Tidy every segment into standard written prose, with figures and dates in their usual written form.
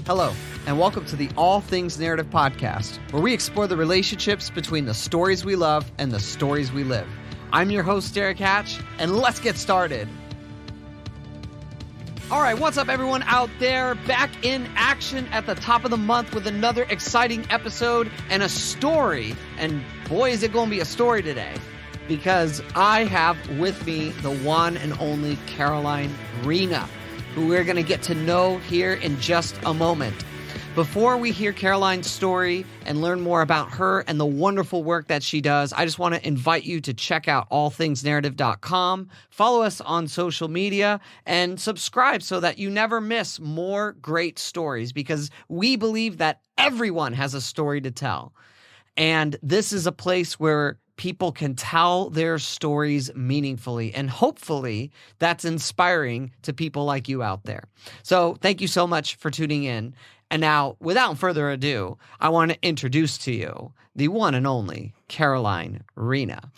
Hello, and welcome to the All Things Narrative podcast, where we explore the relationships between the stories we love and the stories we live. I'm your host, Derek Hatch, and let's get started. All right, what's up, everyone out there? Back in action at the top of the month with another exciting episode and a story. And boy, is it going to be a story today, because I have with me the one and only Caroline Rena, who we're going to get to know here in just a moment. Before we hear Caroline's story and learn more about her and the wonderful work that she does, I just want to invite you to check out allthingsnarrative.com, follow us on social media, and subscribe so that you never miss more great stories, because we believe that everyone has a story to tell. And this is a place where people can tell their stories meaningfully, and hopefully that's inspiring to people like you out there. So thank you so much for tuning in. And now, without further ado, I want to introduce to you the one and only Caroline Rena.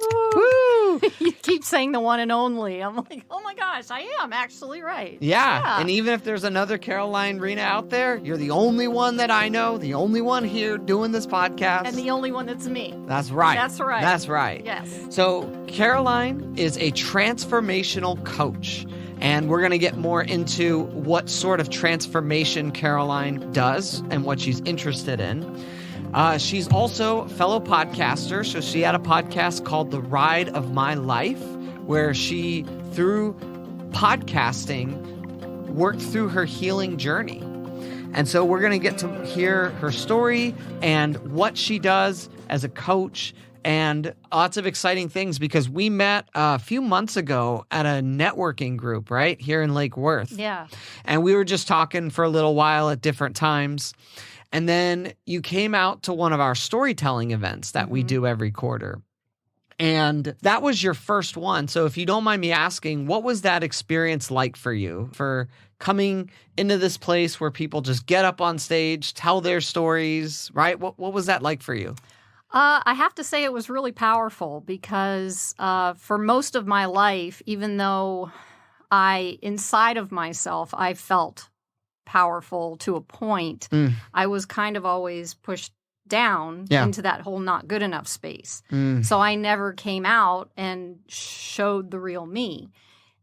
Woo! You keep saying the one and only. I'm like, oh my gosh, I am actually right. Yeah. And even if there's another Caroline Rena out there, you're the only one that I know, the only one here doing this podcast. And the only one that's me. That's right. That's right. That's right. Yes. So Caroline is a transformational coach. And we're going to get more into what sort of transformation Caroline does and what she's interested in. She's also a fellow podcaster. So she had a podcast called The Ride of My Life, where she, through podcasting, worked through her healing journey. And so we're going to get to hear her story and what she does as a coach, and lots of exciting things, because we met a few months ago at a networking group right here in Lake Worth. Yeah. And we were just talking for a little while at different times. And then you came out to one of our storytelling events that we do every quarter. And that was your first one. So if you don't mind me asking, what was that experience like for you, for coming into this place where people just get up on stage, tell their stories, right? What was that like for you? I have to say it was really powerful, because for most of my life, even though inside of myself, I felt powerful to a point, I was kind of always pushed down into that whole not good enough space. So I never came out and showed the real me.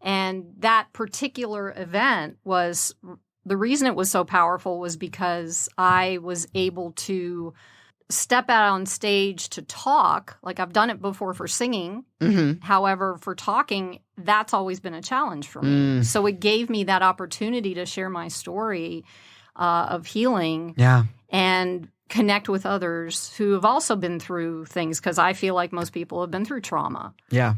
And that particular event was, the reason it was so powerful was because I was able to step out on stage to talk. Like, I've done it before for singing. However, for talking, that's always been a challenge for me. So it gave me that opportunity to share my story of healing and connect with others who have also been through things, because I feel like most people have been through trauma. Yeah.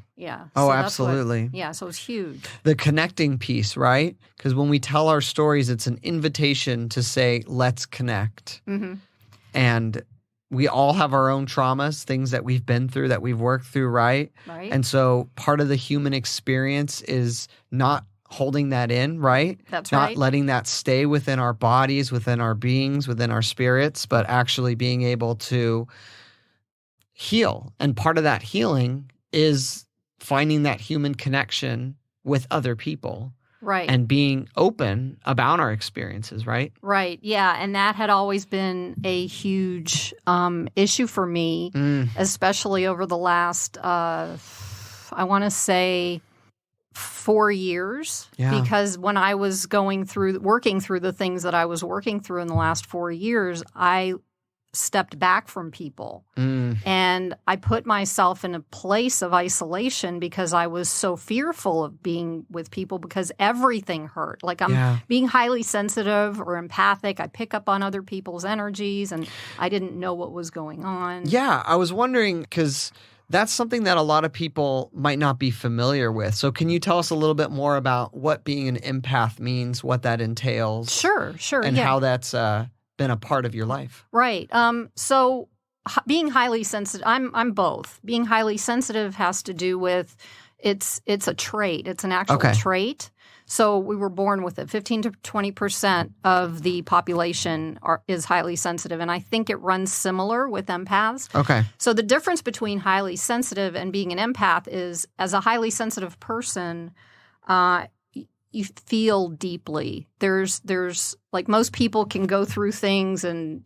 Oh, So absolutely. So it's huge. The connecting piece, right? Because when we tell our stories, it's an invitation to say, let's connect. And we all have our own traumas, things that we've been through, that we've worked through, right? And so part of the human experience is not holding that in, right? That's not right. Not letting that stay within our bodies, within our beings, within our spirits, but actually being able to heal. And part of that healing is finding that human connection with other people. Right. And being open about our experiences, right? Right. Yeah. And that had always been a huge issue for me, especially over the last, I want to say, 4 years. Because when I was working through the things that I was working through in the last 4 years, I stepped back from people. And I put myself in a place of isolation because I was so fearful of being with people, because everything hurt. Like, I'm being highly sensitive or empathic. I pick up on other people's energies, and I didn't know what was going on. Yeah, I was wondering, because that's something that a lot of people might not be familiar with. So can you tell us a little bit more about what being an empath means, what that entails? Sure. And how that's been a part of your life. Right. So being highly sensitive, I'm both. Being highly sensitive has to do with, it's a trait. It's an actual trait. So we were born with it. 15 to 20% of the population is highly sensitive, and I think it runs similar with empaths. Okay. So the difference between highly sensitive and being an empath is, as a highly sensitive person, you feel deeply. There's like most people can go through things and,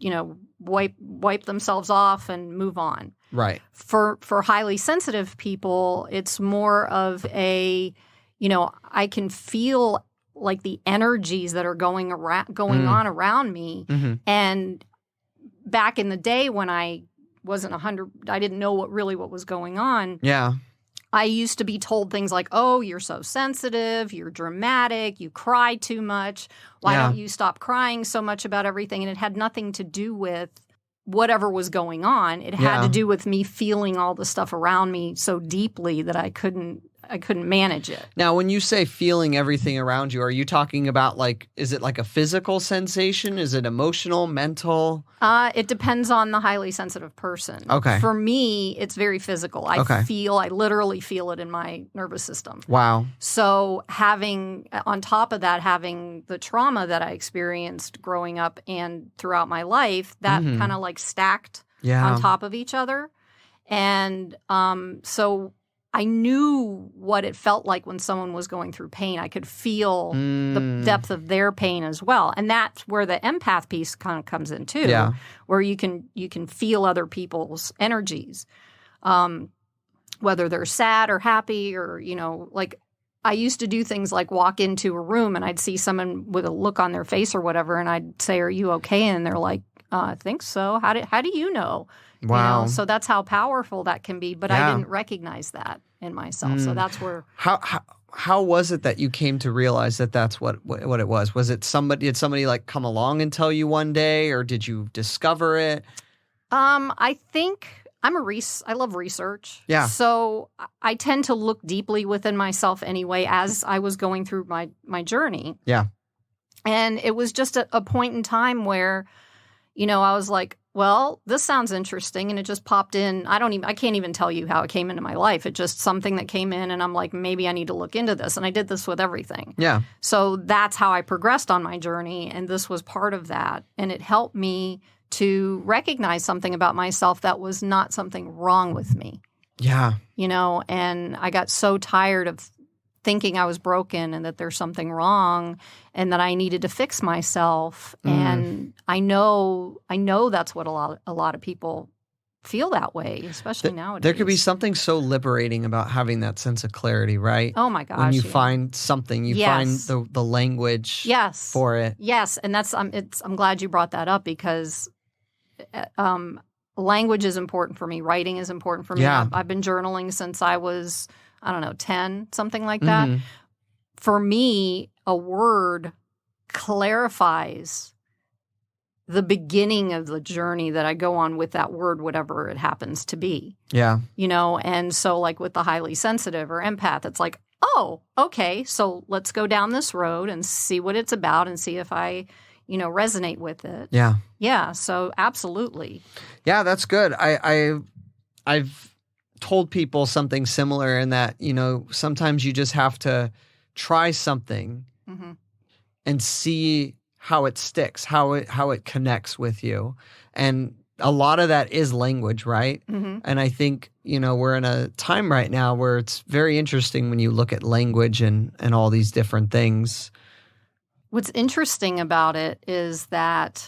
wipe themselves off and move on. Right. For highly sensitive people, it's more of a, I can feel like the energies that are going on around me. Mm-hmm. And back in the day when I wasn't 100, I didn't know what was going on. Yeah. I used to be told things like, oh, you're so sensitive, you're dramatic, you cry too much. Why don't you stop crying so much about everything? And it had nothing to do with whatever was going on. It had to do with me feeling all the stuff around me so deeply that I couldn't manage it. Now, when you say feeling everything around you, are you talking about is it like a physical sensation? Is it emotional, mental? It depends on the highly sensitive person. Okay. For me, it's very physical. I literally feel it in my nervous system. Wow. So on top of that, having the trauma that I experienced growing up and throughout my life, that kind of like stacked on top of each other. And so I knew what it felt like when someone was going through pain. I could feel the depth of their pain as well. And that's where the empath piece kind of comes in too, where you can feel other people's energies, whether they're sad or happy or, like I used to do things like walk into a room and I'd see someone with a look on their face or whatever, and I'd say, "Are you okay?" And they're like, "I think so. How do you know?" Wow. So that's how powerful that can be. But I didn't recognize that in myself. So that's where. How was it that you came to realize that that's what it was? Was it did somebody like come along and tell you one day, or did you discover it? I think I love research. Yeah. So I tend to look deeply within myself anyway as I was going through my journey. Yeah. And it was just a point in time where, I was like, well, this sounds interesting. And it just popped in. I can't even tell you how it came into my life. It's just something that came in and I'm like, maybe I need to look into this. And I did this with everything. Yeah. So that's how I progressed on my journey. And this was part of that. And it helped me to recognize something about myself that was not something wrong with me. Yeah. And I got so tired of thinking I was broken and that there's something wrong and that I needed to fix myself. And I know that's what a lot of people feel that way, especially nowadays. There could be something so liberating about having that sense of clarity, right? Oh my gosh. When you find something, you find the language for it. Yes. And that's I'm glad you brought that up because language is important for me. Writing is important for me. Yeah. I've been journaling since I was 10, something like that. For me, a word clarifies the beginning of the journey that I go on with that word, whatever it happens to be. Yeah. And so like with the highly sensitive or empath, it's like, oh, okay, so let's go down this road and see what it's about and see if I, resonate with it. Yeah. Yeah. So absolutely. Yeah, that's good. I've told people something similar in that, sometimes you just have to try something and see how it sticks, how it connects with you. And a lot of that is language, right? And I think, we're in a time right now where it's very interesting when you look at language and all these different things. What's interesting about it is that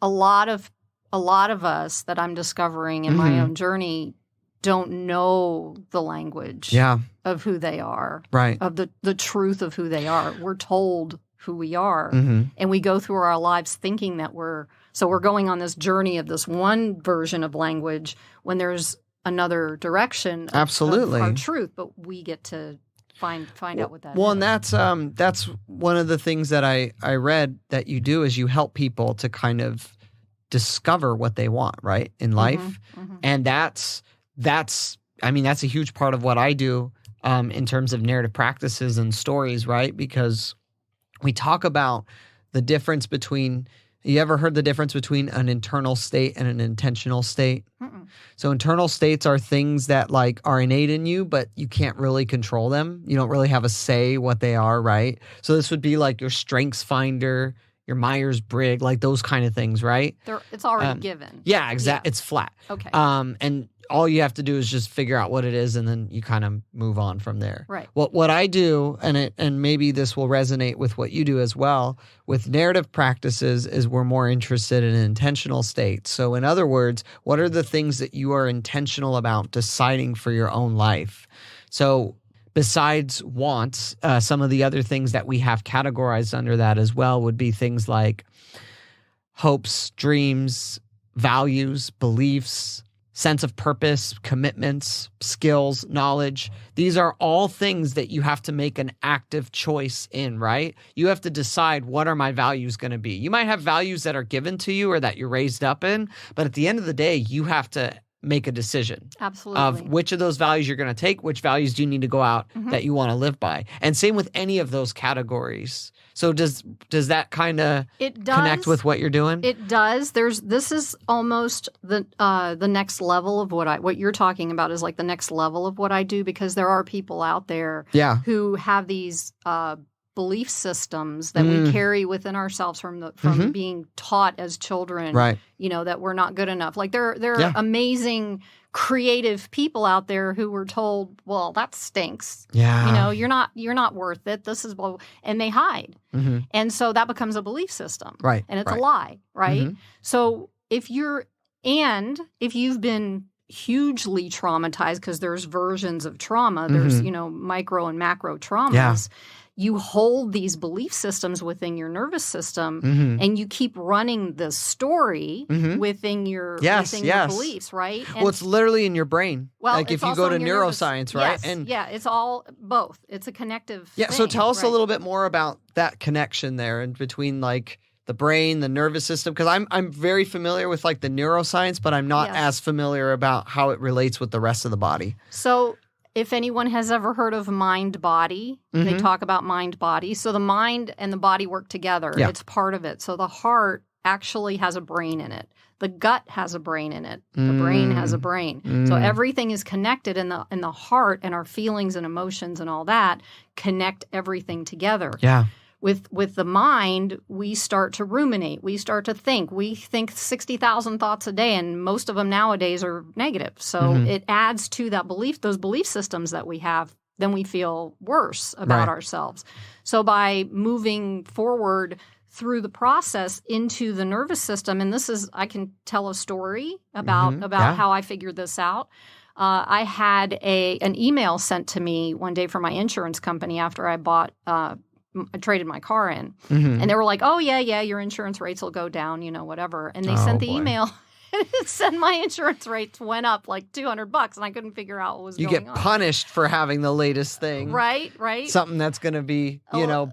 a lot of us that I'm discovering in my own journey don't know the language of who they are, right? Of the truth of who they are. We're told who we are, and we go through our lives thinking that we're going on this journey of this one version of language when there's another direction of our truth, but we get to find out what that is. Well, and that's one of the things that I read that you do is you help people to kind of discover what they want, right, in life, and that's a huge part of what I do in terms of narrative practices and stories, right? Because we talk about the difference between, you ever heard the difference between an internal state and an intentional state? So internal states are things that like are innate in you, but you can't really control them. You don't really have a say what they are, right? So this would be like your strengths finder, your Myers-Briggs, like those kind of things, right? It's already given. Yeah, exactly. Yeah. It's flat. Okay. And all you have to do is just figure out what it is, and then you kind of move on from there. Right. What I do, and maybe this will resonate with what you do as well, with narrative practices is we're more interested in intentional states. So in other words, what are the things that you are intentional about deciding for your own life? So besides wants, some of the other things that we have categorized under that as well would be things like hopes, dreams, values, beliefs, sense of purpose, commitments, skills, knowledge. These are all things that you have to make an active choice in, right? You have to decide, what are my values going to be? You might have values that are given to you or that you're raised up in, but at the end of the day, you have to make a decision. Absolutely. Of which of those values you're going to take, which values do you need to go out that you want to live by. And same with any of those categories. So does that kind of connect with what you're doing? It does. This is almost the next level of what you're talking about is like the next level of what I do, because there are people out there who have these belief systems that we carry within ourselves from being taught as children, right? You know, that we're not good enough. Like there are amazing creative people out there who were told, well, that stinks. Yeah. You know, you're not worth it. This is and they hide. Mm-hmm. And so that becomes a belief system. Right. And it's a lie, right? Mm-hmm. So if you've been hugely traumatized, because there's versions of trauma, there's, micro and macro traumas. Yeah. You hold these belief systems within your nervous system, and you keep running the story within your beliefs, right? And, it's literally in your brain. Well, like if you go to neuroscience, right? Yes, it's all both. It's a connective thing. So tell us a little bit more about that connection there in between like the brain, the nervous system, because I'm very familiar with like the neuroscience, but I'm not as familiar about how it relates with the rest of the body. So if anyone has ever heard of mind-body, they talk about mind-body. So the mind and the body work together. Yeah. It's part of it. So the heart actually has a brain in it. The gut has a brain in it. The brain has a brain. So everything is connected, in the heart, and our feelings and emotions and all that connect everything together. Yeah. With the mind, we start to ruminate. We start to think. We think 60,000 thoughts a day, and most of them nowadays are negative. So it adds to that belief, those belief systems that we have. Then we feel worse about ourselves. So by moving forward through the process into the nervous system, and I can tell a story about how I figured this out. I had an email sent to me one day from my insurance company after I traded my car in. And they were like, oh, yeah, your insurance rates will go down, whatever. And they sent the email. And it said my insurance rates went up like $200, and I couldn't figure out what was going on. You get punished for having the latest thing. Right. Something that's going to be,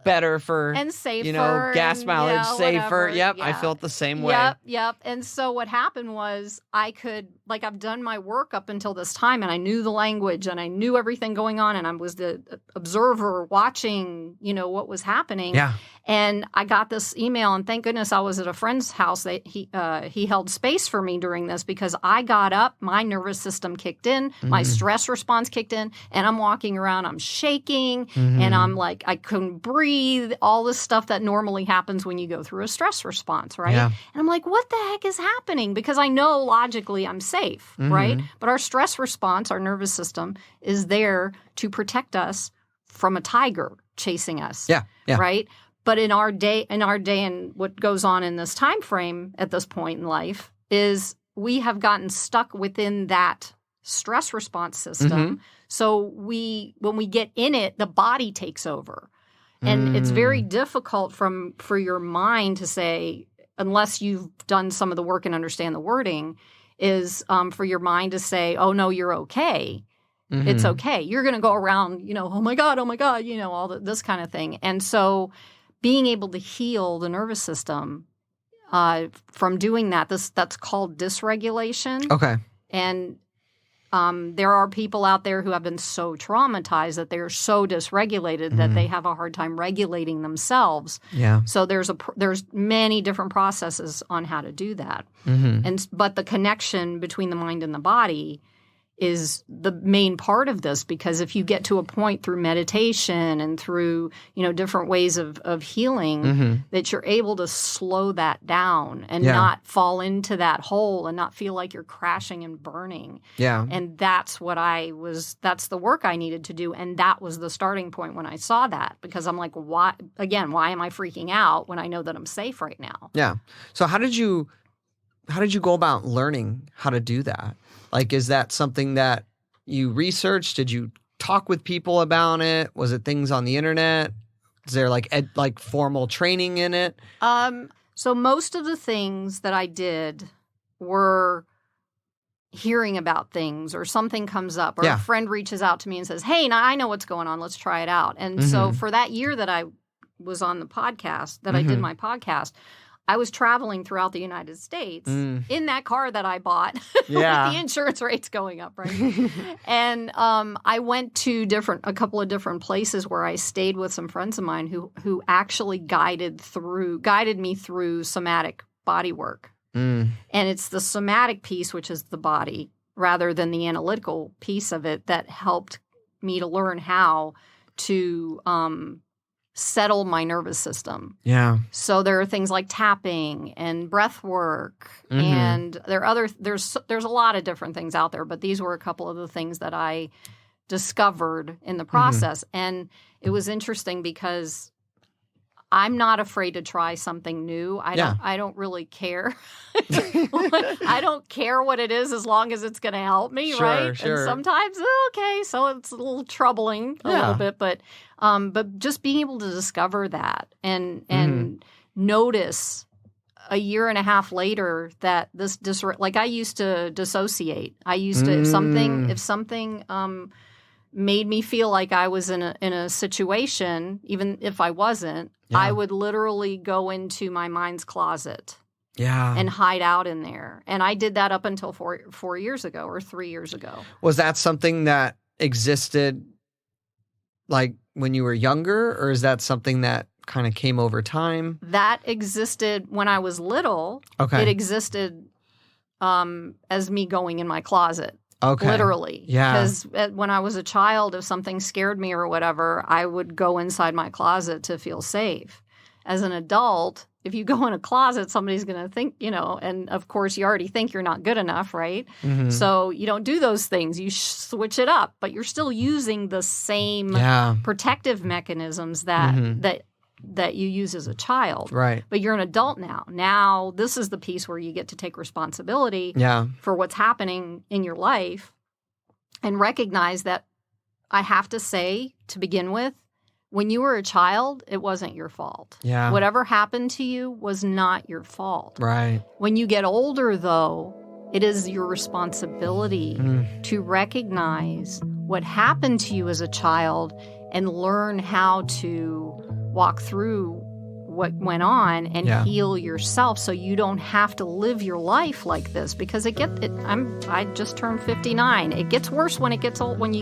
better for, and safer, gas mileage, safer. Whatever. Yep, I felt the same way. Yep. And so what happened was I've done my work up until this time, and I knew the language, and I knew everything going on, and I was the observer watching, what was happening. Yeah. And I got this email, and thank goodness I was at a friend's house. He held space for me during this, because I got up, my nervous system kicked in, my stress response kicked in, and I'm walking around, I'm shaking, and I'm like, I couldn't breathe, all this stuff that normally happens when you go through a stress response, right? Yeah. And I'm like, what the heck is happening? Because I know logically I'm safe, right? But our stress response, our nervous system, is there to protect us from a tiger chasing us, right? But in our day and what goes on in this time frame at this point in life is we have gotten stuck within that stress response system. So when we get in it, the body takes over. And it's very difficult for your mind to say, unless you've done some of the work and understand the wording, is for your mind to say, oh, no, you're okay. It's okay. You're going to go around, oh, my God, all this kind of thing. And so being able to heal the nervous system from doing that's called dysregulation. Okay. And there are people out there who have been so traumatized that they're so dysregulated that they have a hard time regulating themselves. Yeah. So there's many different processes on how to do that. But the connection between the mind and the body is the main part of this, because if you get to a point through meditation and through, different ways of healing, that you're able to slow that down and not fall into that hole and not feel like you're crashing and burning. Yeah. And that's that's the work I needed to do. And that was the starting point when I saw that, because I'm like, why am I freaking out when I know that I'm safe right now? Yeah. So how did you go about learning how to do that? Like, is that something that you researched? Did you talk with people about it? Was it things on the internet? Is there like formal training in it? So most of the things that I did were hearing about things, or something comes up, or a friend reaches out to me and says, hey, now I know what's going on. Let's try it out. And so for that year that I was on the podcast, that I did my podcast, I was traveling throughout the United States in that car that I bought with the insurance rates going up, right? And I went to a couple of different places where I stayed with some friends of mine who actually guided me through somatic body work. And it's the somatic piece, which is the body, rather than the analytical piece of it, that helped me to learn how to settle my nervous system. Yeah. So there are things like tapping and breath work, and there's a lot of different things out there, but these were a couple of the things that I discovered in the process. And it was interesting because I'm not afraid to try something new. I don't really care. I don't care what it is, as long as it's going to help me, right? Sure. And sometimes, so it's a little troubling a little bit, but just being able to discover that and notice a year and a half later that like I used to dissociate. I used to, if something made me feel like I was in a situation, even if I wasn't, I would literally go into my mind's closet and hide out in there. And I did that up until 4 years ago or 3 years ago. Was that something that existed like when you were younger, or is that something that kind of came over time? That existed when I was little. Okay. It existed as me going in my closet. Okay. Literally. Yeah. Because when I was a child, if something scared me or whatever, I would go inside my closet to feel safe. As an adult, if you go in a closet, somebody's going to think, and of course you already think you're not good enough, right? So you don't do those things. You switch it up, but you're still using the same protective mechanisms that you use as a child. Right. But you're an adult now. Now, this is the piece where you get to take responsibility for what's happening in your life and recognize that I have to say, to begin with, when you were a child, it wasn't your fault. Yeah. Whatever happened to you was not your fault. Right. When you get older, though, it is your responsibility to recognize what happened to you as a child and learn how to walk through what went on and heal yourself, so you don't have to live your life like this. Because I just turned 59. It gets worse when you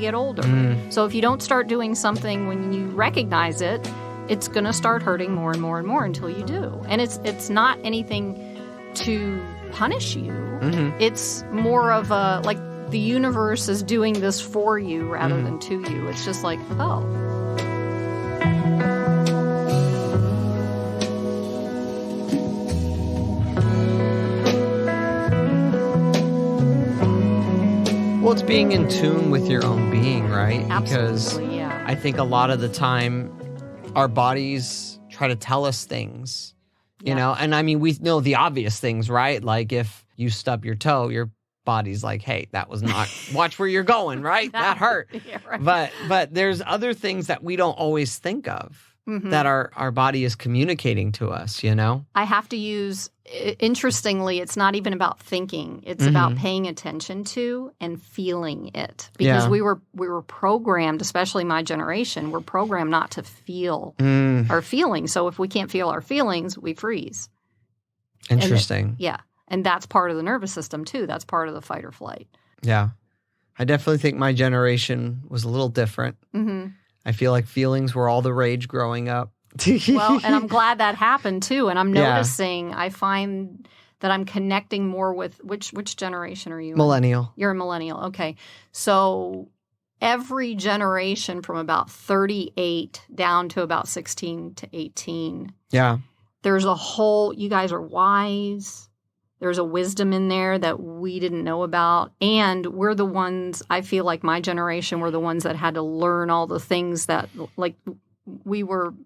get older. So if you don't start doing something when you recognize it, it's going to start hurting more and more and more until you do. And it's not anything to punish you. It's more of a, like, the universe is doing this for you rather than to you. It's just like, Well, it's being in tune with your own being, right? Absolutely, because I think a lot of the time our bodies try to tell us things, you know? And I mean, we know the obvious things, right? Like if you stub your toe, your body's like, hey, that was not, watch where you're going, right? That hurt. Yeah, right. But there's other things that we don't always think of. That our body is communicating to us, I have to use, interestingly, it's not even about thinking. It's about paying attention to and feeling it. Because we were programmed, especially my generation, we're programmed not to feel our feelings. So if we can't feel our feelings, we freeze. Interesting. And that's part of the nervous system, too. That's part of the fight or flight. Yeah. I definitely think my generation was a little different. I feel like feelings were all the rage growing up. Well, and I'm glad that happened too. And I'm noticing, I find that I'm connecting more with. Which generation are you in? Millennial. You're a millennial. Okay. So every generation from about 38 down to about 16 to 18. Yeah. There's a whole, you guys are wise. There's a wisdom in there that we didn't know about. And we're the ones, I feel like my generation were the ones that had to learn all the things that, like,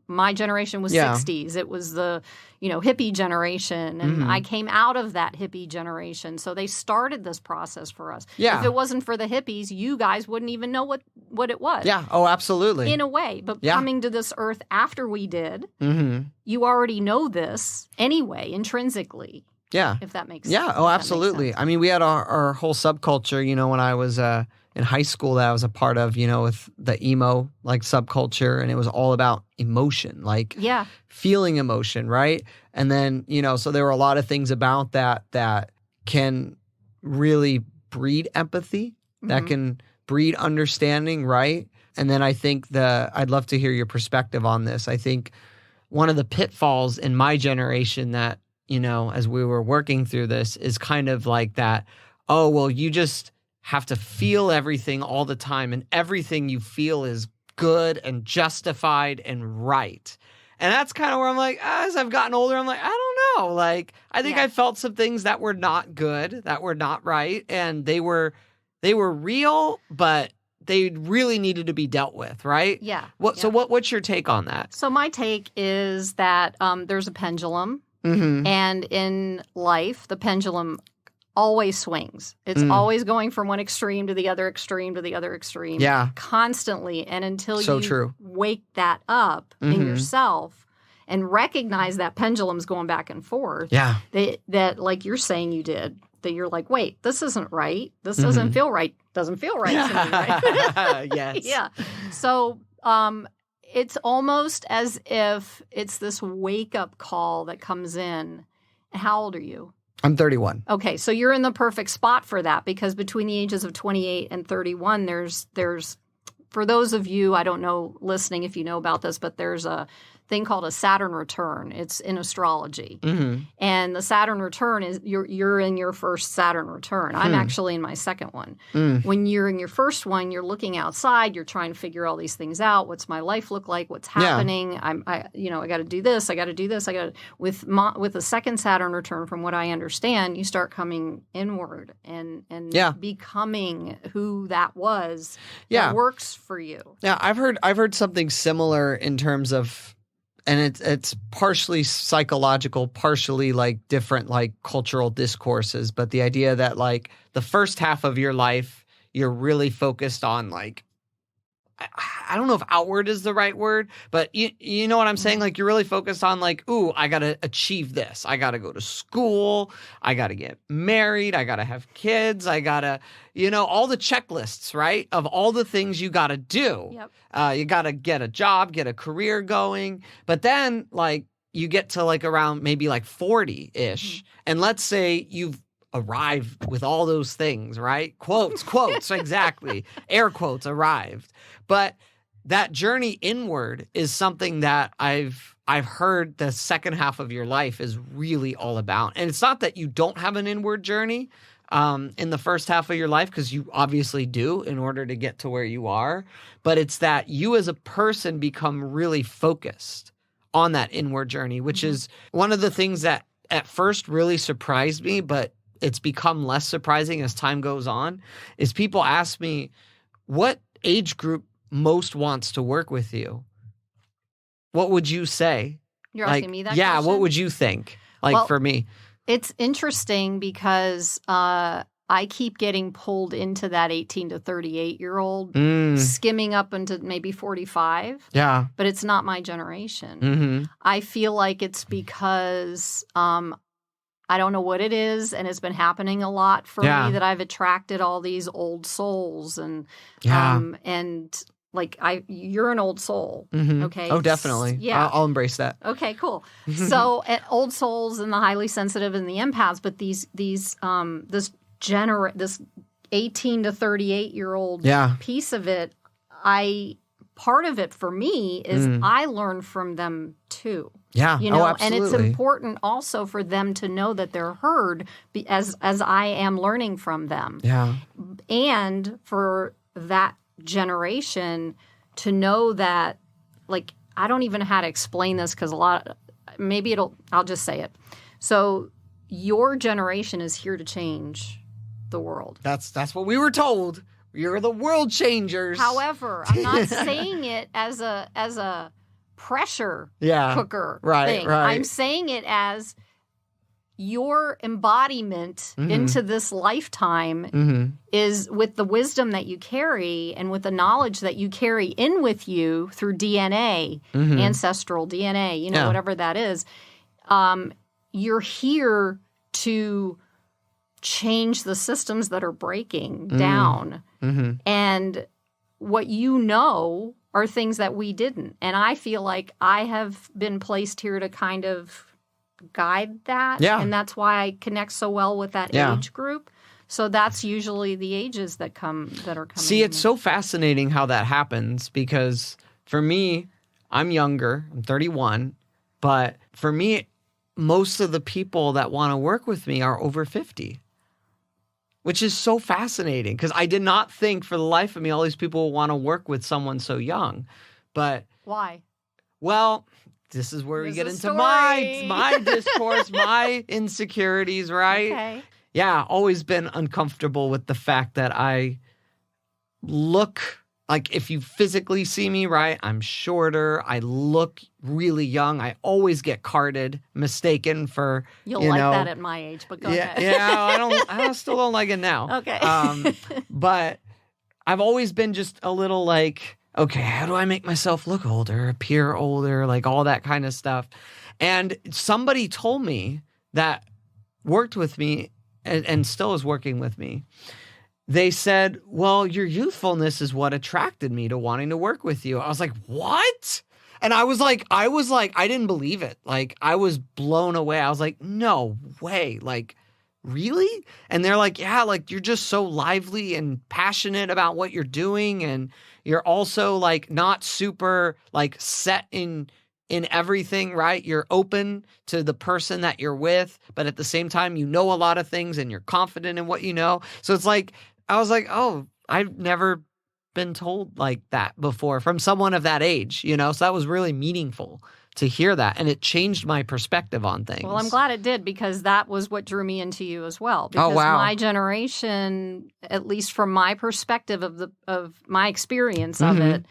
my generation was 60s. It was the, hippie generation. And I came out of that hippie generation. So they started this process for us. Yeah. If it wasn't for the hippies, you guys wouldn't even know what it was. Yeah. Oh, absolutely. In a way. But coming to this earth after we did, you already know this anyway, intrinsically. Yeah. If that makes sense. Yeah. Oh, absolutely. I mean, we had our whole subculture, when I was in high school that I was a part of, with the emo like subculture, and it was all about emotion, like feeling emotion, right? And then, so there were a lot of things about that can really breed empathy, that can breed understanding, right? And then I think I'd love to hear your perspective on this. I think one of the pitfalls in my generation that, as we were working through this is kind of like that, oh, well, you just have to feel everything all the time, and everything you feel is good and justified and right. And that's kind of where I'm like, as I've gotten older, I'm like, I don't know. Like, I think I felt some things that were not good, that were not right, and they were real, but they really needed to be dealt with, right? Yeah. So what's your take on that? So my take is that there's a pendulum. And in life, the pendulum always swings. It's always going from one extreme to the other extreme to the other extreme. Yeah. Constantly. And until you wake that up in yourself and recognize that pendulum's going back and forth. Yeah. That like you're saying you did. That you're like, wait, this isn't right. This doesn't feel right. Doesn't feel right to me, right? Yes. Yeah. So it's almost as if it's this wake-up call that comes in. How old are you? I'm 31. Okay, so you're in the perfect spot for that, because between the ages of 28 and 31, there's for those of you, I don't know, listening if you know about this, but there's a thing called a Saturn return. It's in astrology. And the Saturn return is you're in your first Saturn return. I'm actually in my second one. When you're in your first one, you're looking outside, you're trying to figure all these things out. What's my life look like? What's happening? I got to do this. I got to do this. With the second Saturn return, from what I understand, you start coming inward and becoming who that was that works for you. Yeah, I've heard something similar in terms of, and it's partially psychological, partially like different like cultural discourses, but the idea that like the first half of your life, you're really focused on like, I don't know if outward is the right word, but you know what I'm saying? Like you're really focused on like, ooh, I got to achieve this. I got to go to school. I got to get married. I got to have kids. I got to, all the checklists, right? Of all the things you got to do. Yep. You got to get a job, get a career going. But then like you get to like around maybe like 40-ish. And let's say you've arrived with all those things, right? Quotes, exactly. Air quotes, arrived. But that journey inward is something that I've heard the second half of your life is really all about. And it's not that you don't have an inward journey in the first half of your life, because you obviously do in order to get to where you are. But it's that you as a person become really focused on that inward journey, which is one of the things that at first really surprised me, but it's become less surprising as time goes on, is people ask me, what age group most wants to work with you? What would you say? You're asking me that question? What would you think? For me. It's interesting because I keep getting pulled into that 18 to 38-year-old, skimming up into maybe 45. Yeah. But it's not my generation. I feel like it's because I don't know what it is, and it's been happening a lot for me that I've attracted all these old souls and like you're an old soul, okay? Oh, definitely. Yeah, I'll embrace that. Okay, cool. So, old souls and the highly sensitive and the empaths, but this 18 to 38-year-old piece of it, part of it for me is I learn from them too. Yeah. You know, and it's absolutely. important also for them to know that they're heard as I am learning from them. Yeah. And for that generation to know that, like, I don't even know how to explain this because I'll just say it. So your generation is here to change the world. That's what we were told. You're the world changers. However, I'm not saying it as a pressure cooker thing. Right. I'm saying it as your embodiment into this lifetime is with the wisdom that you carry and with the knowledge that you carry in with you through DNA, ancestral DNA, whatever that is. You're here to change the systems that are breaking down. And what you know are things that we didn't. And I feel like I have been placed here to kind of guide that. Yeah. And that's why I connect so well with that age group. So that's usually the ages that are coming. See, it's so fascinating how that happens because for me, I'm younger. I'm 31. But for me, most of the people that want to work with me are over 50. Which is so fascinating because I did not think for the life of me all these people will want to work with someone so young. But why? Well, this is where we get into story. my discourse, my insecurities, right? Okay. Yeah, always been uncomfortable with the fact that I look like if you physically see me, right, I'm shorter. I look really young. I always get carded, mistaken for, You'll like that at my age, but go ahead. Yeah, I still don't like it now. Okay. But I've always been just a little like, okay, how do I make myself look older, appear older, like all that kind of stuff. And somebody told me that worked with me and still is working with me. They said, well, your youthfulness is what attracted me to wanting to work with you. I was like, what? And I was like, I didn't believe it. Like, I was blown away. I was like, no way. Like, really? And they're like, yeah, like, you're just so lively and passionate about what you're doing. And you're also like not super like set in everything, right? You're open to the person that you're with, but at the same time, you know a lot of things and you're confident in what you know. So it's like, I was like, oh, I've never been told like that before from someone of that age, So that was really meaningful to hear that. And it changed my perspective on things. Well, I'm glad it did because that was what drew me into you as well. Because my generation, at least from my perspective of my experience of it,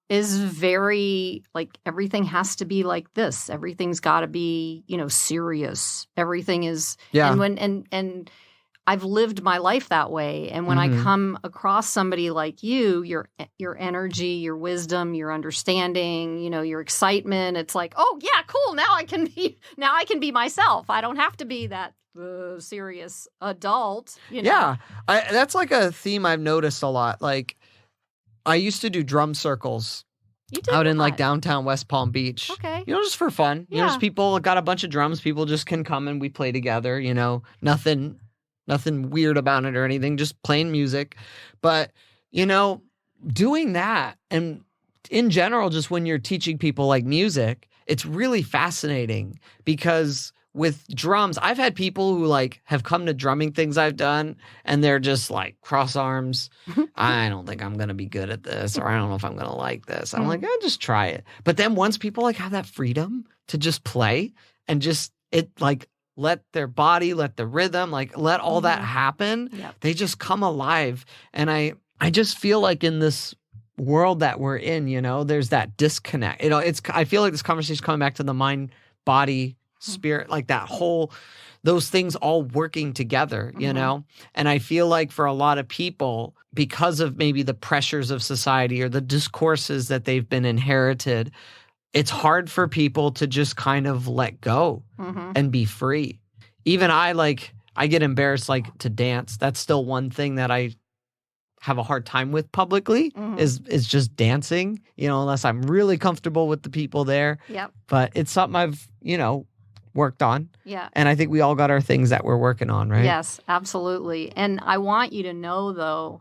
is very like everything has to be like this. Everything's got to be, serious. Everything is, and I've lived my life that way. And when I come across somebody like you, your energy, your wisdom, your understanding, your excitement, it's like, oh yeah, cool. Now I can be myself. I don't have to be that serious adult. Yeah, that's like a theme I've noticed a lot. Like I used to do drum circles out in like downtown West Palm Beach. Okay. Just for fun. Just people got a bunch of drums. People just can come and we play together, Nothing weird about it or anything, just playing music. But, doing that and in general, just when you're teaching people like music, it's really fascinating because with drums, I've had people who like have come to drumming things I've done and they're just like cross arms. I don't think I'm going to be good at this or I don't know if I'm going to like this. I'm like, just try it. But then once people like have that freedom to just play and just let their body, let the rhythm, let all that happen. Yep. They just come alive. And I just feel like in this world that we're in, there's that disconnect. I feel like this conversation is coming back to the mind, body, spirit, like that whole, those things all working together, And I feel like for a lot of people, because of maybe the pressures of society or the discourses that they've been inherited, it's hard for people to just kind of let go and be free. Even I get embarrassed to dance. That's still one thing that I have a hard time with publicly is just dancing, unless I'm really comfortable with the people there. Yep. But it's something I've, worked on. Yeah. And I think we all got our things that we're working on, right? Yes, absolutely. And I want you to know though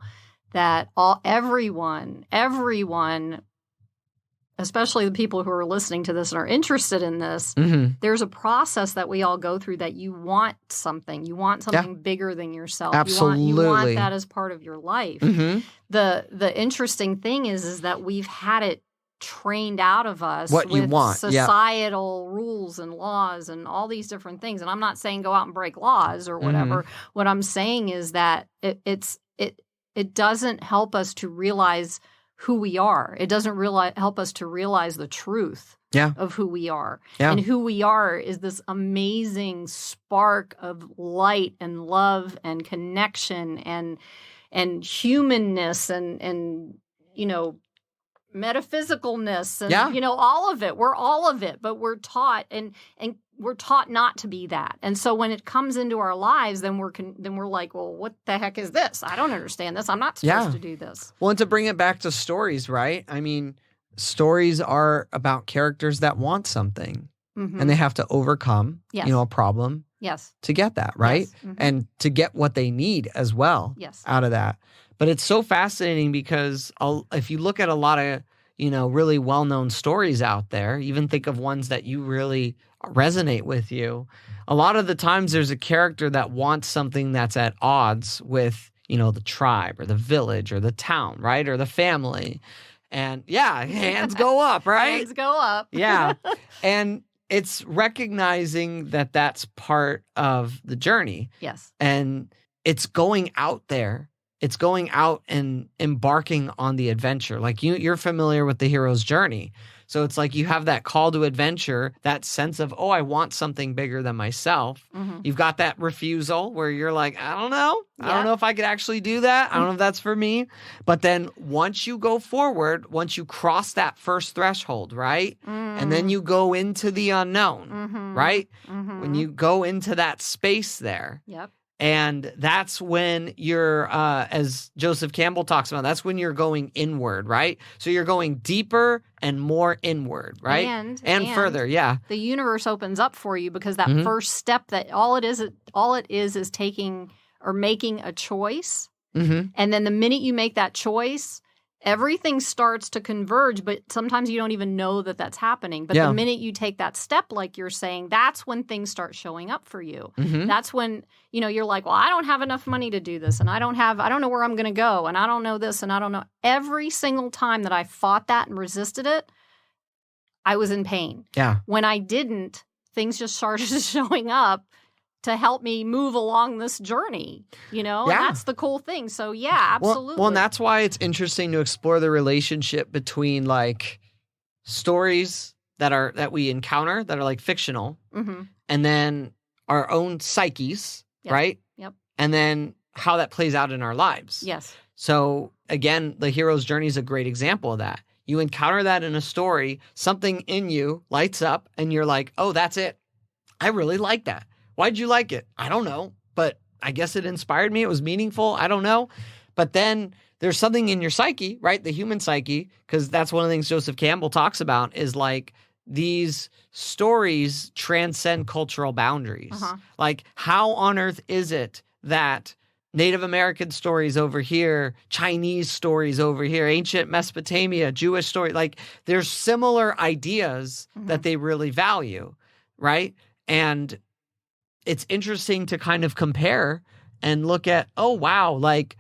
that everyone especially the people who are listening to this and are interested in this, there's a process that we all go through that you want something. You want something bigger than yourself. Absolutely. You want that as part of your life. The interesting thing is that we've had it trained out of us what with you want. societal rules and laws and all these different things. And I'm not saying go out and break laws or whatever. What I'm saying is that it doesn't help us to realize who we are. It doesn't help us to realize the truth of who we are. And who we are is this amazing spark of light and love and connection and humanness and you know, metaphysicalness and you know, all of it. We're all of it, but we're taught and we're taught not to be that. And so when it comes into our lives, then we're like, well, what the heck is this? I don't understand this. I'm not supposed to do this. Well, and to bring it back to stories, right? I mean, stories are about characters that want something and they have to overcome, you know, a problem to get that, right? And to get what they need as well out of that. But it's so fascinating because if you look at a lot of, you know, really well-known stories out there, even think of ones that you really resonate with you. A lot of the times there's a character that wants something that's at odds with, you know, the tribe or the village or the town, right? Or the family. And hands go up, right? Hands go up. And it's recognizing that that's part of the journey. Yes. And it's going out there. It's going out and embarking on the adventure. Like you're familiar with the hero's journey. So it's like you have that call to adventure, that sense of, oh, I want something bigger than myself. You've got that refusal where you're like, I don't know. I don't know if I could actually do that. I don't know if that's for me. But then once you go forward, once you cross that first threshold, right? And then you go into the unknown, right? When you go into that space there. And that's when you're, as Joseph Campbell talks about, that's when you're going inward, right? So you're going deeper and more inward, right? And further, the universe opens up for you because that first step, that all it is taking or making a choice. And then the minute you make that choice, everything starts to converge, but sometimes you don't even know that that's happening. But the minute you take that step, like you're saying, that's when things start showing up for you. That's when, you know, you're like, well, I don't have enough money to do this. And I don't know where I'm going to go. And I don't know this. And I don't know. Every single time that I fought that and resisted it, I was in pain. When I didn't, things just started showing up to help me move along this journey, you know? And that's the cool thing. So absolutely. Well, and that's why it's interesting to explore the relationship between like stories that we encounter that are like fictional and then our own psyches, right? And then how that plays out in our lives. So again, the hero's journey is a great example of that. You encounter that in a story, something in you lights up and you're like, oh, that's it. I really like that. Why'd you like it? I don't know, but I guess it inspired me. It was meaningful. I don't know. But then there's something in your psyche, right? The human psyche, because that's one of the things Joseph Campbell talks about is like these stories transcend cultural boundaries. Like how on earth is it that Native American stories over here, Chinese stories over here, ancient Mesopotamia, Jewish story, like there's similar ideas that they really value, right? And it's interesting to kind of compare and look at, oh, wow, like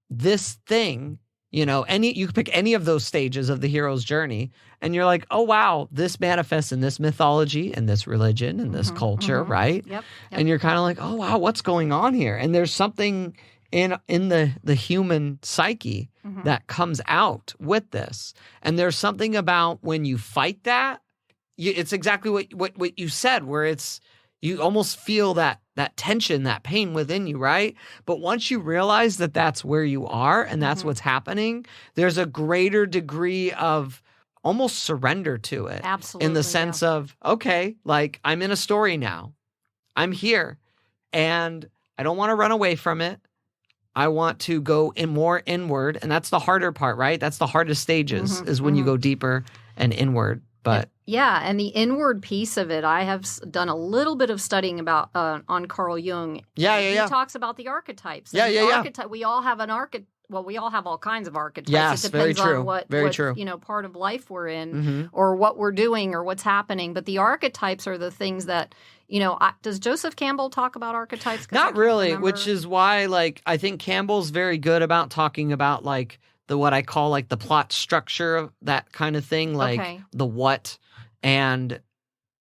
this thing, you know, you could pick any of those stages of the hero's journey and you're like, oh, wow, this manifests in this mythology and this religion and this culture, right? And you're kind of like, oh, wow, what's going on here? And there's something in the human psyche that comes out with this. And there's something about when you fight that, it's exactly what you said, where you almost feel that tension, that pain within you, right? But once you realize that that's where you are and that's what's happening, there's a greater degree of almost surrender to it. Absolutely. In the sense of, okay, like I'm in a story now. I'm here and I don't want to run away from it. I want to go more inward. And that's the harder part, right? That's the hardest stages is when you go deeper and inward. But and the inward piece of it, I have done a little bit of studying on Carl Jung. He talks about the archetypes. We all have an well, we all have all kinds of archetypes. Yes, it very depends true. on what true. part of life we're in Mm-hmm. or what we're doing or what's happening. But the archetypes are the things that, does Joseph Campbell talk about archetypes? 'Cause I Not can't really, remember. which is why, like, I think Campbell's very good about talking about, like, what I call, like, the plot structure of that kind of thing, like Okay. the what. And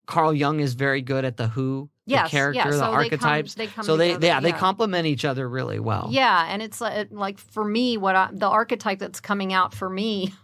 Carl Jung is very good at the who, Yes, the character, yeah, the so archetypes. they come so they together, complement each other really well. Yeah, and it's like for me, the archetype that's coming out for me,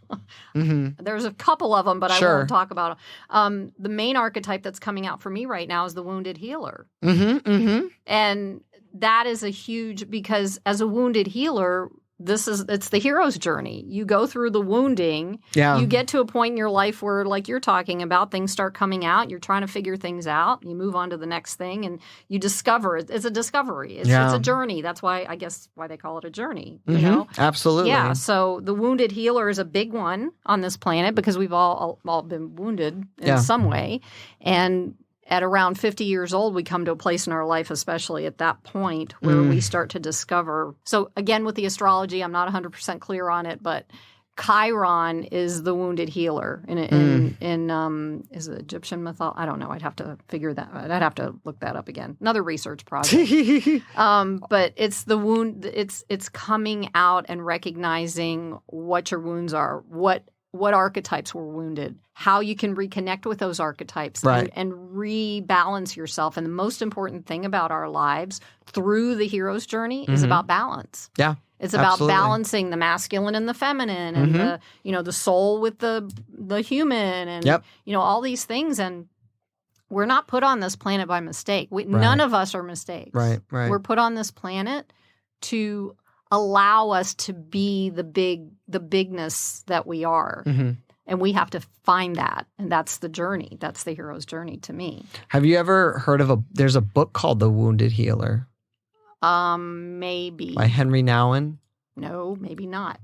Mm-hmm. there's a couple of them, but I Sure. won't talk about them. The main archetype that's coming out for me right now is the wounded healer. Mm-hmm. Mm-hmm. And that is a huge, because as a wounded healer, it's the hero's journey. You go through the wounding. Yeah. You get to a point in your life where, like you're talking about, things start coming out. You're trying to figure things out. You move on to the next thing and you discover it. It's a discovery. It's a journey. That's why they call it a journey, you know? Absolutely. Yeah. So the wounded healer is a big one on this planet because we've all been wounded in some way. And at around 50 years old, we come to a place in our life, especially at that point, where we start to discover. So again, with the astrology, I'm not 100% clear on it, but Chiron is the wounded healer in is it Egyptian mythology? I don't know. I'd have to figure that. I'd have to look that up again. Another research project. But it's the wound. It's coming out and recognizing what your wounds are, what archetypes were wounded, how you can reconnect with those archetypes and rebalance yourself. And the most important thing about our lives through the hero's journey is about balance. Yeah. It's about absolutely. balancing the masculine and the feminine and the soul with the human and all these things. And we're not put on this planet by mistake. None of us are mistakes. Right. We're put on this planet to allow us to be the bigness that we are. Mm-hmm. And we have to find that. And that's the journey. That's the hero's journey to me. Have you ever heard of there's a book called The Wounded Healer? Maybe. By Henry Nouwen? No, maybe not.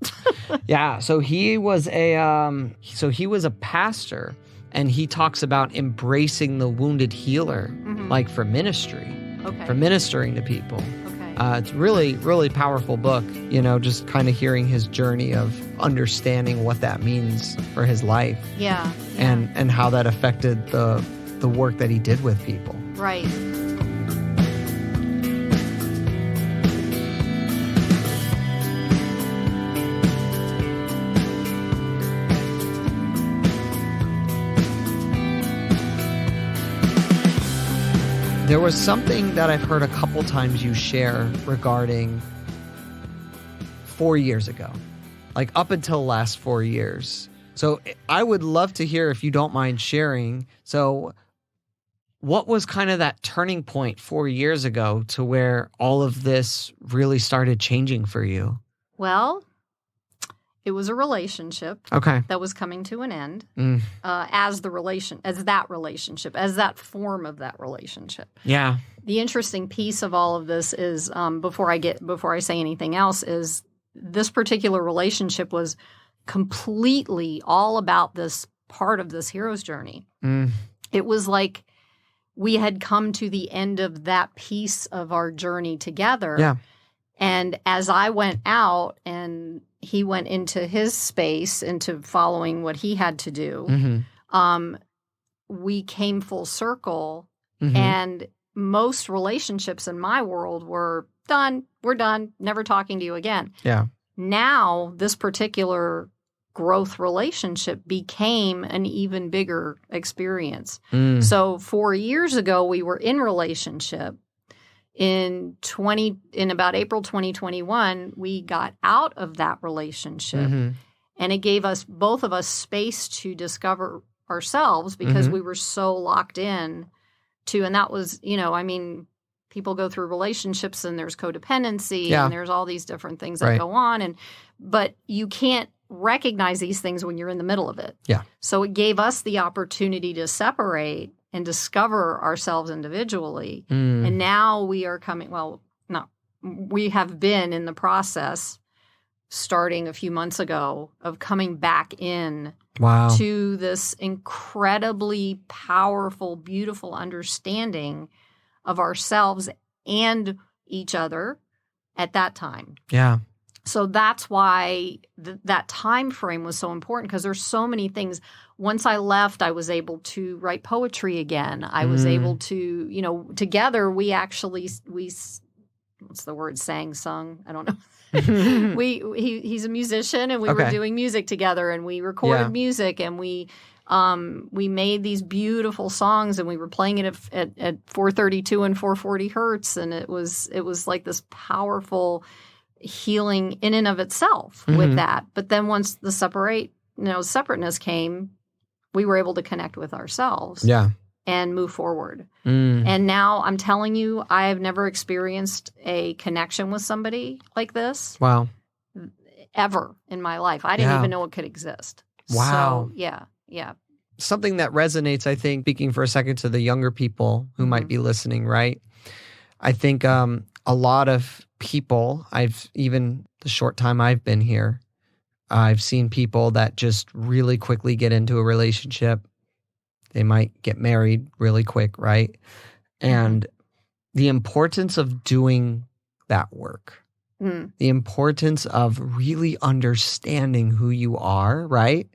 Yeah. So he was a pastor, and he talks about embracing the wounded healer, like for ministry, for ministering to people. It's really, really powerful book, just kind of hearing his journey of understanding what that means for his life. Yeah. And how that affected the work that he did with people. Right. There was something that I've heard a couple times you share regarding 4 years ago, like up until the last 4 years. So I would love to hear if you don't mind sharing. So what was kind of that turning point 4 years ago to where all of this really started changing for you? Well, it was a relationship that was coming to an end as that relationship, as that form of that relationship. Yeah. The interesting piece of all of this is, before I say anything else, is this particular relationship was completely all about this part of this hero's journey. It was like we had come to the end of that piece of our journey together. Yeah. And as I went out and he went into his space, into following what he had to do, we came full circle. And most relationships in my world were done. We're done. Never talking to you again. Yeah. Now, this particular growth relationship became an even bigger experience. So 4 years ago, we were in relationship. In about April 2021, we got out of that relationship, and it gave us, both of us, space to discover ourselves because we were so locked in to, and that was, people go through relationships and there's codependency and there's all these different things that go on, but you can't recognize these things when you're in the middle of it. Yeah. So it gave us the opportunity to separate and discover ourselves individually. And now we are we have been in the process, starting a few months ago, of coming back in to this incredibly powerful, beautiful understanding of ourselves and each other at that time. Yeah. So that's why that time frame was so important, because there's so many things. Once I left, I was able to write poetry again. I was able to, together we what's the word, sung? I don't know. He's a musician, and we were doing music together, and we recorded music, and we made these beautiful songs, and we were playing it at 432 and 440 hertz, and it was like this powerful healing in and of itself with that. But then once the separateness came, we were able to connect with ourselves and move forward. And now I'm telling you, I have never experienced a connection with somebody like this. Wow. Ever in my life. I didn't even know it could exist. Wow. So, yeah. Something that resonates, I think, speaking for a second to the younger people who might be listening, right? I think a lot of people, even the short time I've been here, I've seen people that just really quickly get into a relationship. They might get married really quick, right? And the importance of doing that work, the importance of really understanding who you are, right?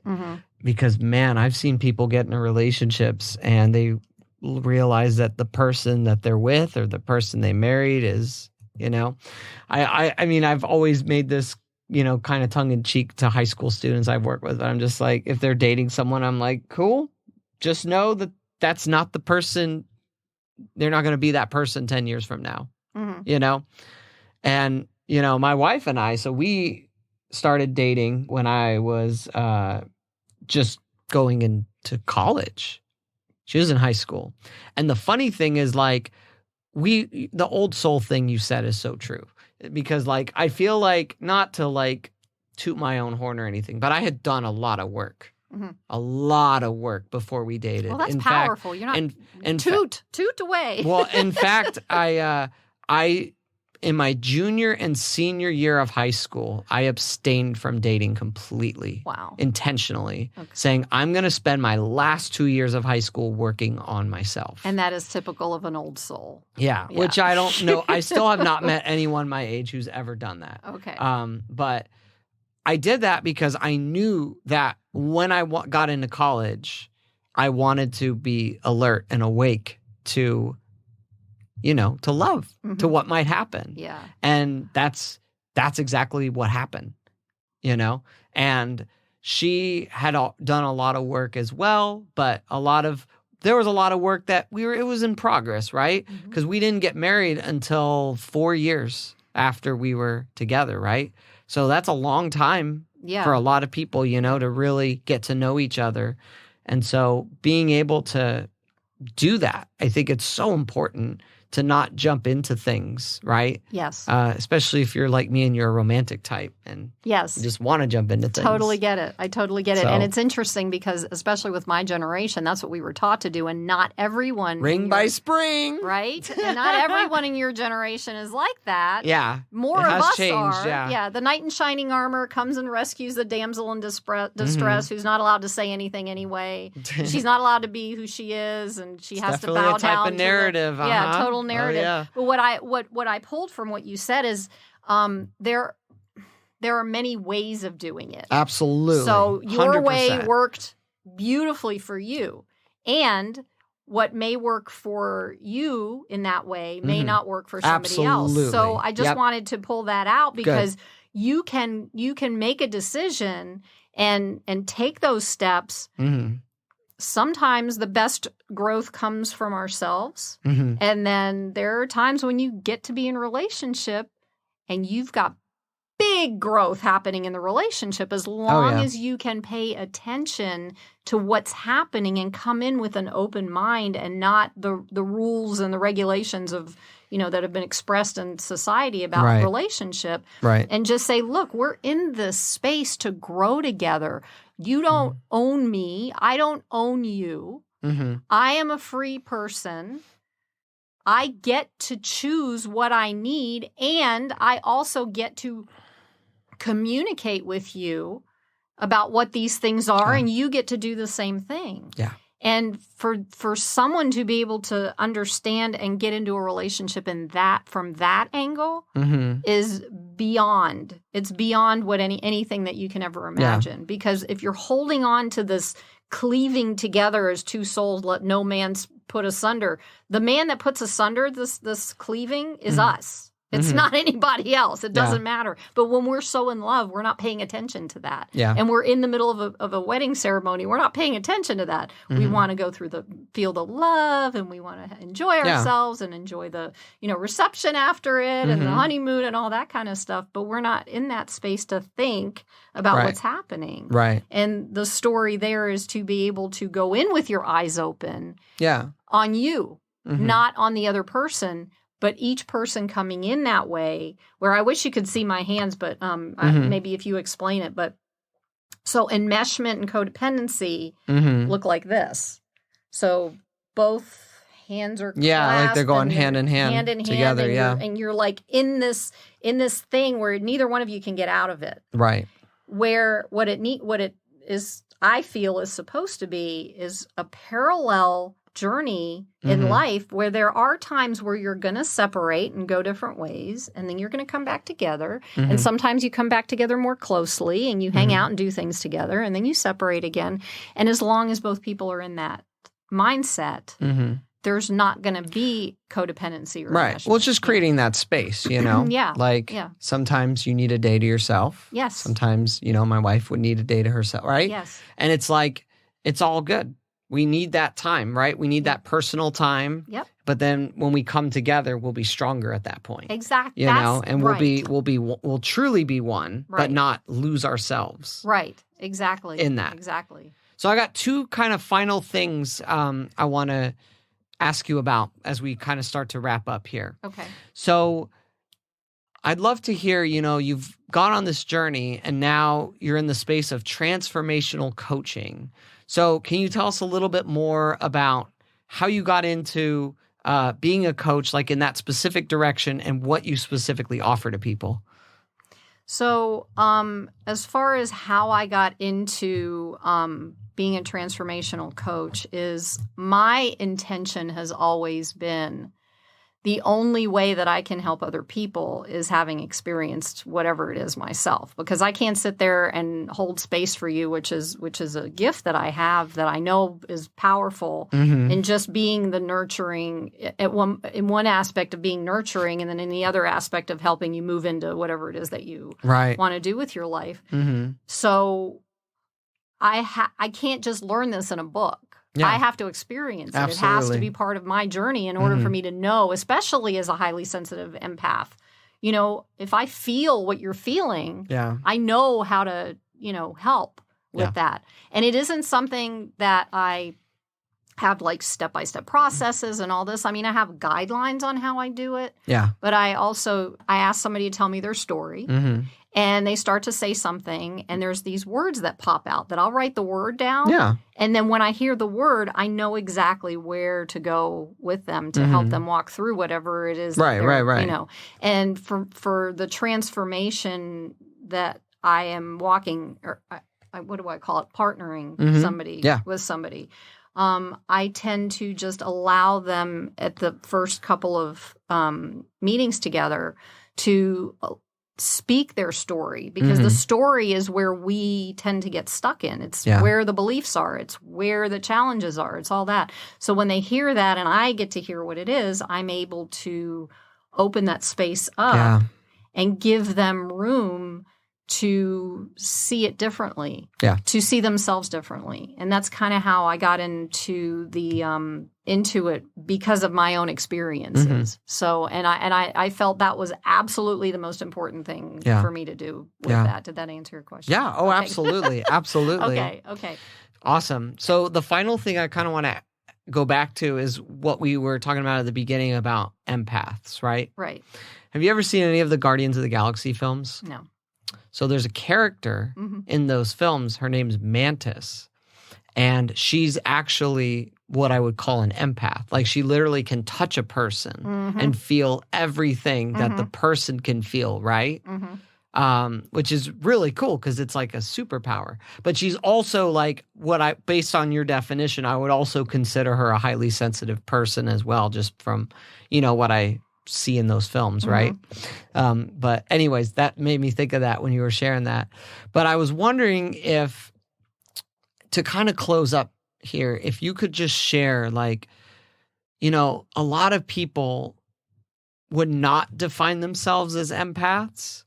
Because, man, I've seen people get into relationships and they realize that the person that they're with or the person they married is, I mean, I've always made this, kind of tongue in cheek to high school students I've worked with. I'm just like, if they're dating someone, I'm like, cool. Just know that that's not the person. They're not going to be that person 10 years from now, And, my wife and I, so we started dating when I was just going into college. She was in high school. And the funny thing is, like, the old soul thing you said is so true. Because, like, I feel like, not to, like, toot my own horn or anything, but I had done a lot of work. A lot of work before we dated. Well, that's powerful. You're not toot away. Well, in fact, I in my junior and senior year of high school, I abstained from dating completely. Wow. Intentionally, saying I'm going to spend my last 2 years of high school working on myself. And that is typical of an old soul. Yeah. Which I don't know. I still have not met anyone my age who's ever done that. Okay. But I did that because I knew that when I got into college, I wanted to be alert and awake to, to love, to what might happen. Yeah. And that's exactly what happened, And she had done a lot of work as well, but there was a lot of work that it was in progress, right? Because we didn't get married until 4 years after we were together, right? So that's a long time for a lot of people, to really get to know each other. And so being able to do that, I think it's so important to not jump into things, right? Yes. Especially if you're like me and you're a romantic type and you just want to jump into things. Totally get it. I totally get it. And it's interesting because, especially with my generation, that's what we were taught to do. And not everyone. Ring by spring. Right? And not everyone in your generation is like that. Yeah. More of us changed, are. Yeah. The knight in shining armor comes and rescues the damsel in distress who's not allowed to say anything anyway. She's not allowed to be who she is, and she has to bow down. Definitely a type of narrative. Total narrative. Oh, yeah. But what I pulled from what you said is there are many ways of doing it. Absolutely. So your 100%. way worked beautifully for you, and what may work for you in that way may not work for somebody else. So I just wanted to pull that out because you can make a decision and take those steps. Sometimes the best growth comes from ourselves. And then there are times when you get to be in a relationship and you've got big growth happening in the relationship as long as you can pay attention to what's happening and come in with an open mind and not the rules and the regulations of, that have been expressed in society about relationship. Right. And just say, look, we're in this space to grow together. You don't own me. I don't own you. I am a free person. I get to choose what I need, and I also get to communicate with you about what these things are, and you get to do the same thing. Yeah. And for someone to be able to understand and get into a relationship from that angle is beyond. It's beyond what anything that you can ever imagine. Because if you're holding on to this cleaving together as two souls, let no man put asunder. The man that puts asunder this cleaving is us. It's not anybody else. It doesn't matter. But when we're so in love, we're not paying attention to that. Yeah. And we're in the middle of a wedding ceremony. We're not paying attention to that. We want to go through the field of love, and we want to enjoy ourselves and enjoy the, reception after it and the honeymoon and all that kind of stuff. But we're not in that space to think about what's happening. Right. And the story there is to be able to go in with your eyes open on you, not on the other person. But each person coming in that way, where I wish you could see my hands, but maybe if you explain it. But so enmeshment and codependency look like this. So both hands are clasped, like they're going hand in hand together. And you're like in this thing where neither one of you can get out of it. Right. Where what it is, I feel, is supposed to be is a parallel journey in life where there are times where you're going to separate and go different ways, and then you're going to come back together. And sometimes you come back together more closely and you hang out and do things together, and then you separate again. And as long as both people are in that mindset, there's not going to be codependency or right. Well, it's just creating that space, Sometimes you need a day to yourself. Yes. Sometimes, my wife would need a day to herself, right? Yes. And it's like, it's all good. We need that time, right? We need that personal time. Yep. But then when we come together, we'll be stronger at that point. Exactly. And we'll truly be one, but not lose ourselves. Right. Exactly. In that. Exactly. So I got two kind of final things I want to ask you about as we kind of start to wrap up here. Okay. So I'd love to hear, you've gone on this journey and now you're in the space of transformational coaching. So can you tell us a little bit more about how you got into being a coach, like in that specific direction, and what you specifically offer to people? So as far as how I got into being a transformational coach, is my intention has always been the only way that I can help other people is having experienced whatever it is myself, because I can't sit there and hold space for you, which is a gift that I have that I know is powerful in just being the nurturing in one aspect of being nurturing, and then in the other aspect of helping you move into whatever it is that you want to do with your life. So I can't just learn this in a book. Yeah. I have to experience it. Absolutely. It has to be part of my journey in order for me to know, especially as a highly sensitive empath. If I feel what you're feeling, I know how to, help with that. And it isn't something that I have like step-by-step processes and all this. I mean, I have guidelines on how I do it. Yeah. But I ask somebody to tell me their story. And they start to say something, and there's these words that pop out that I'll write the word down. Yeah. And then when I hear the word, I know exactly where to go with them to help them walk through whatever it is. Right. And for the transformation that I am walking, or what do I call it? Partnering somebody with somebody. I tend to just allow them at the first couple of meetings together to speak their story, because the story is where we tend to get stuck in. It's where the beliefs are. It's where the challenges are. It's all that. So when they hear that and I get to hear what it is, I'm able to open that space up and give them room to see it differently, to see themselves differently. And that's kind of how I got into it because of my own experiences. So, and I felt that was absolutely the most important thing for me to do with that. Did that answer your question? Yeah. Oh, okay. Absolutely. Absolutely. Okay. Awesome. So the final thing I kind of want to go back to is what we were talking about at the beginning about empaths, right? Right. Have you ever seen any of the Guardians of the Galaxy films? No. So there's a character in those films. Her name's Mantis. And she's actually what I would call an empath. Like, she literally can touch a person and feel everything that the person can feel, right? Which is really cool because it's like a superpower. But she's also like based on your definition, I would also consider her a highly sensitive person as well, just from, what I see in those films, right? But anyways, that made me think of that when you were sharing that. But I was wondering if, to kind of close up here, if you could just share, like, you know, a lot of people would not define themselves as empaths.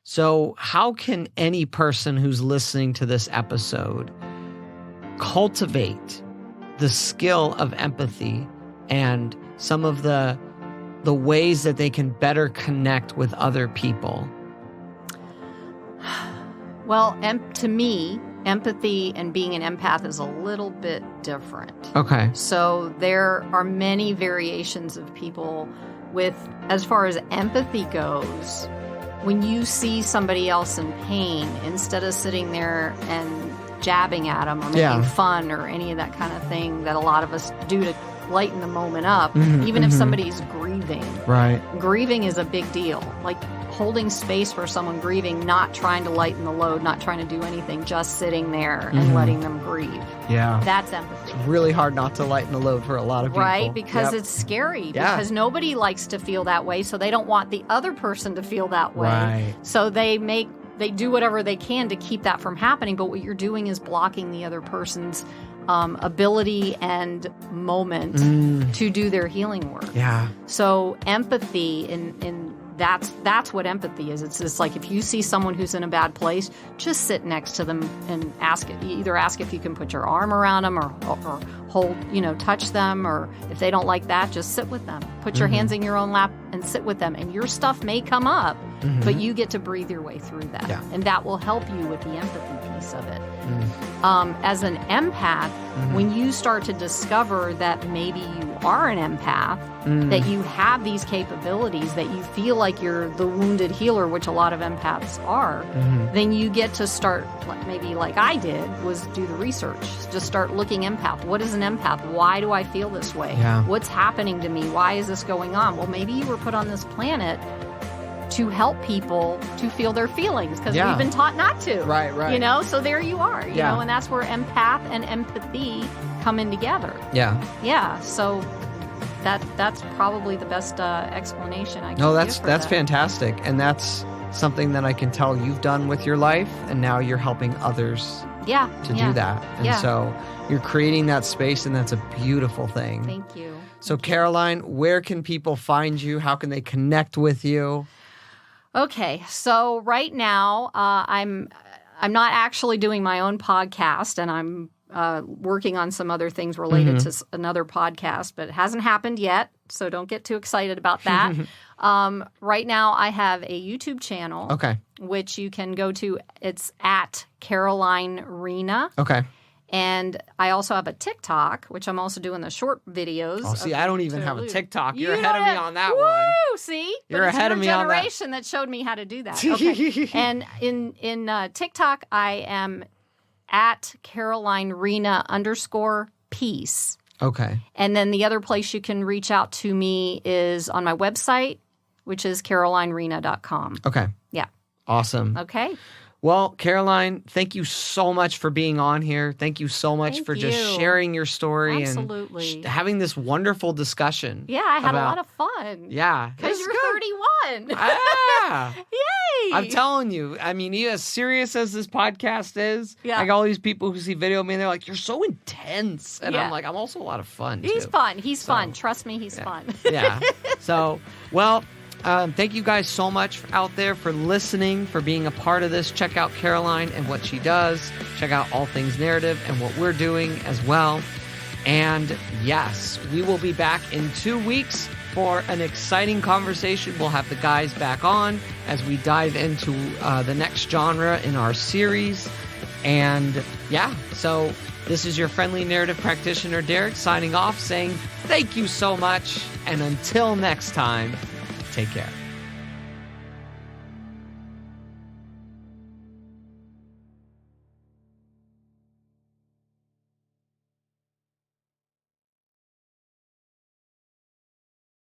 So how can any person who's listening to this episode cultivate the skill of empathy and some of the ways that they can better connect with other people? Well, to me, empathy and being an empath is a little bit different. Okay. So there are many variations of people with, as far as empathy goes, when you see somebody else in pain, instead of sitting there and jabbing at them or making fun or any of that kind of thing that a lot of us do to lighten the moment up, even if somebody's grieving. Right. Grieving is a big deal. Like holding space for someone grieving, not trying to lighten the load, not trying to do anything, just sitting there and letting them grieve. Yeah. That's empathy. It's really hard not to lighten the load for a lot of people. Right? Because it's scary. Yeah. Because nobody likes to feel that way, so they don't want the other person to feel that way. Right. So they do whatever they can to keep that from happening, but what you're doing is blocking the other person's ability and moment to do their healing work. Yeah. So empathy, and that's what empathy is. It's just like if you see someone who's in a bad place, just sit next to them and ask if you can put your arm around them or hold, touch them, or if they don't like that, just sit with them. Put your hands in your own lap and sit with them. And your stuff may come up, but you get to breathe your way through that. Yeah. And that will help you with the empathy piece of it. As an empath, when you start to discover that maybe you are an empath, that you have these capabilities, that you feel like you're the wounded healer, which a lot of empaths are, then you get to start, maybe like I did, was do the research. Just start looking empath. What is an empath? Why do I feel this way? Yeah. What's happening to me? Why is this going on? Well, maybe you were put on this planet to help people to feel their feelings because we've been taught not to. Right. So there you are, you know, and that's where empath and empathy come in together. Yeah. So that's probably the best explanation I can give for that's that. fantastic. And that's something that I can tell you've done with your life, and now you're helping others to do that. And so you're creating that space, and that's a beautiful thing. Thank you. So Caroline, where can people find you? How can they connect with you? Okay, so right now I'm not actually doing my own podcast, and I'm working on some other things related to another podcast, but it hasn't happened yet, so don't get too excited about that. Right now I have a YouTube channel, which you can go to. It's at Caroline Rena. Okay. And I also have a TikTok, which I'm also doing the short videos. Oh, see, I don't even have a TikTok. You're ahead of me on that one. Woo! See? You're ahead of me on that. Generation that showed me how to do that. Okay. And in TikTok, I am at Caroline Rena _peace. Okay. And then the other place you can reach out to me is on my website, which is carolinerena.com. Okay. Yeah. Awesome. Okay. Well, Caroline, thank you so much for being on here. Thank you so much for just sharing your story and having this wonderful discussion. Yeah, I had a lot of fun. Yeah. Because you're 31. Yeah. Yay. I'm telling you, I mean, as serious as this podcast is, like all these people who see video of me, they're like, you're so intense. And I'm like, I'm also a lot of fun, He's too. fun. He's fun. Trust me, he's fun. Yeah. So, well... thank you guys so much out there for listening, for being a part of this. Check out Caroline and what she does. Check out All Things Narrative and what we're doing as well. And yes, we will be back in 2 weeks for an exciting conversation. We'll have the guys back on as we dive into the next genre in our series. And so this is your friendly narrative practitioner, Derek, signing off, saying thank you so much. And until next time, take care.